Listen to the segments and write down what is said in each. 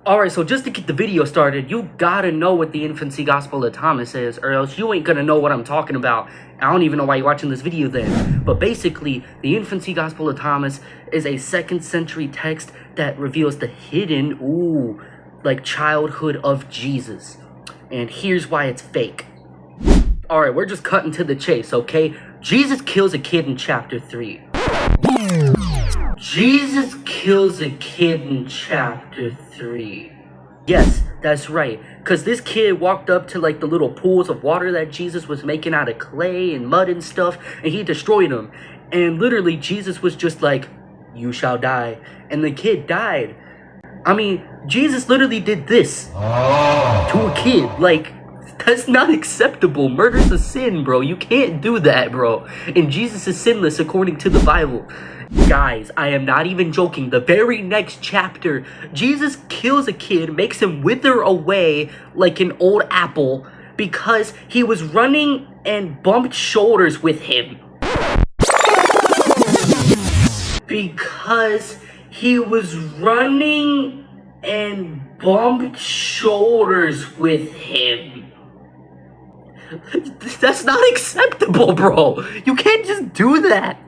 Alright, so just to get the video started, you gotta know what the infancy gospel of Thomas is, or else you ain't gonna know what I'm talking about. I don't even know why you're watching this video then. But basically, the infancy gospel of Thomas is a 2nd century text that reveals the hidden, childhood of Jesus. And here's why it's fake. Alright, we're just cutting to the chase, okay? Jesus kills a kid in chapter 3. Jesus kills a kid in chapter 3. Yes, that's right. Because this kid walked up to the little pools of water that Jesus was making out of clay and mud and stuff, and he destroyed them. And literally, Jesus was just like, "You shall die." And the kid died. I mean, Jesus literally did this to a kid. That's not acceptable. Murder's a sin, bro. You can't do that, bro. And Jesus is sinless according to the Bible. Guys, I am not even joking. The very next chapter, Jesus kills a kid, makes him wither away like an old apple because he was running and bumped shoulders with him. Because he was running and bumped shoulders with him. That's not acceptable, bro. You can't just do that.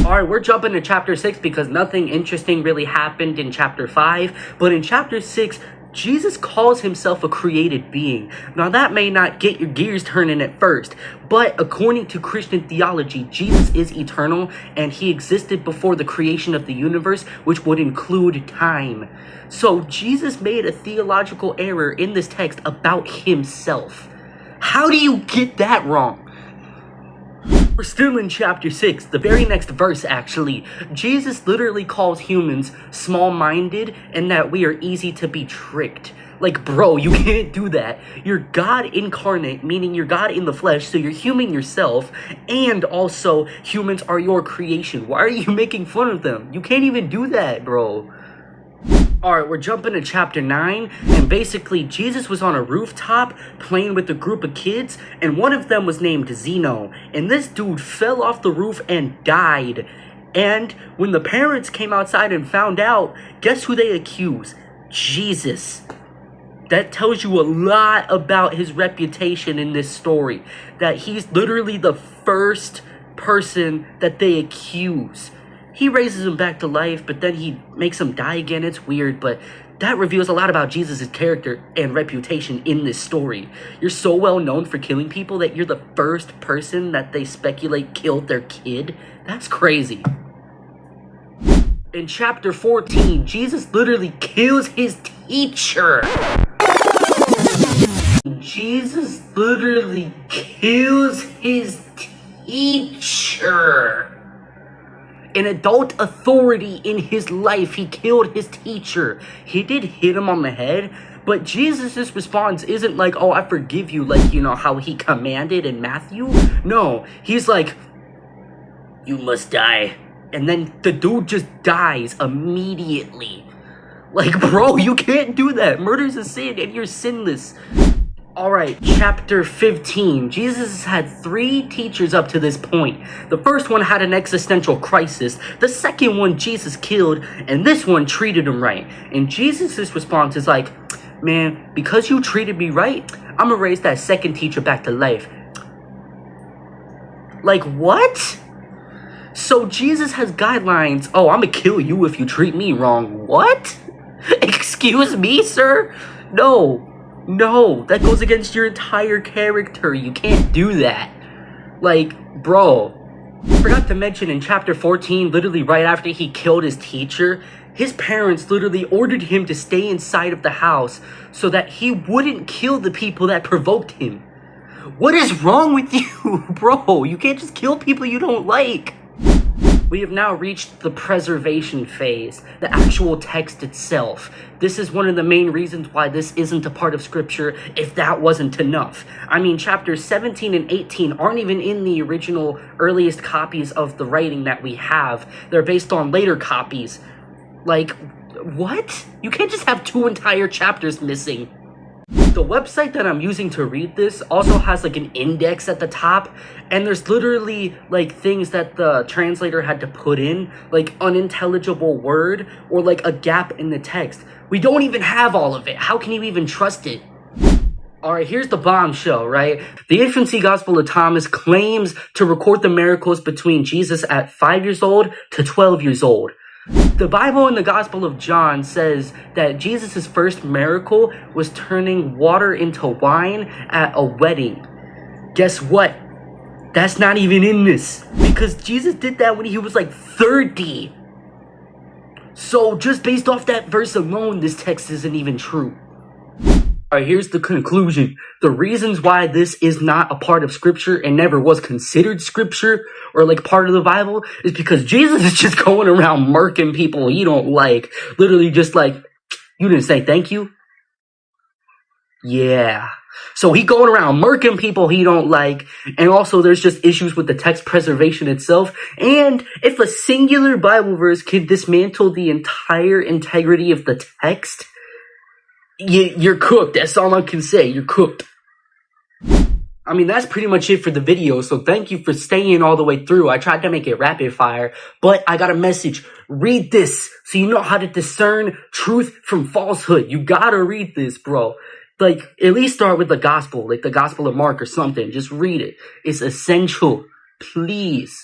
Alright, we're jumping to chapter 6 because nothing interesting really happened in chapter 5. But in chapter 6, Jesus calls himself a created being. Now that may not get your gears turning at first, but according to Christian theology, Jesus is eternal and he existed before the creation of the universe, which would include time. So Jesus made a theological error in this text about himself. How do you get that wrong? We're still in chapter 6, the very next verse actually. Jesus literally calls humans small-minded and that we are easy to be tricked. Bro, you can't do that. You're God incarnate, meaning you're God in the flesh, so you're human yourself, and also humans are your creation. Why are you making fun of them? You can't even do that, bro. Alright, we're jumping to chapter 9, and basically Jesus was on a rooftop playing with a group of kids, and one of them was named Zeno, and this dude fell off the roof and died. And when the parents came outside and found out, guess who they accused? Jesus. That tells you a lot about his reputation in this story, that he's literally the first person that they accuse. He raises him back to life, but then he makes him die again. It's weird, but that reveals a lot about Jesus' character and reputation in this story. You're so well known for killing people that you're the first person that they speculate killed their kid. That's crazy. In chapter 14, Jesus literally kills his teacher. Jesus literally kills his teacher. An adult authority in his life, he killed his teacher. He did hit him on the head, but Jesus' response isn't like, "Oh, I forgive you," how he commanded in Matthew. No, he's like, "You must die." And then the dude just dies immediately. Bro, you can't do that. Murder's a sin and you're sinless. Alright, chapter 15. Jesus has had 3 teachers up to this point. The first one had an existential crisis. The second one Jesus killed. And this one treated him right. And Jesus' response is like, "Man, because you treated me right, I'm gonna raise that second teacher back to life." What? So Jesus has guidelines. "Oh, I'm gonna kill you if you treat me wrong." What? Excuse me, sir? No, that goes against your entire character. You can't do that. Bro. Forgot to mention in chapter 14, literally right after he killed his teacher, his parents literally ordered him to stay inside of the house so that he wouldn't kill the people that provoked him. What is wrong with you, bro? You can't just kill people you don't like. We have now reached the preservation phase, the actual text itself. This is one of the main reasons why this isn't a part of scripture if that wasn't enough. I mean, chapters 17 and 18 aren't even in the original earliest copies of the writing that we have. They're based on later copies. What? You can't just have 2 entire chapters missing. The website that I'm using to read this also has like an index at the top, and there's literally like things that the translator had to put in, like unintelligible word or like a gap in the text. We don't even have all of it. How can you even trust it? Alright, here's the bombshell, right? The infancy gospel of Thomas claims to record the miracles between Jesus at 5 years old to 12 years old. The Bible in the Gospel of John says that Jesus' first miracle was turning water into wine at a wedding. Guess what? That's not even in this. Because Jesus did that when he was like 30. So just based off that verse alone, this text isn't even true. Alright, here's the conclusion. The reasons why this is not a part of scripture and never was considered scripture or like part of the Bible is because Jesus is just going around murking people he don't like. Literally just like, you didn't say thank you? Yeah. So he going around murking people he don't like, and also there's just issues with the text preservation itself. And if a singular Bible verse can dismantle the entire integrity of the text, you're cooked. That's all I can say. You're cooked. I mean, that's pretty much it for the video, so thank you for staying all the way through. I tried to make it rapid fire, but I got a message. Read this so you know how to discern truth from falsehood. You gotta read this, bro. Like, at least start with the gospel, like the Gospel of Mark or something. Just read it. It's essential. Please.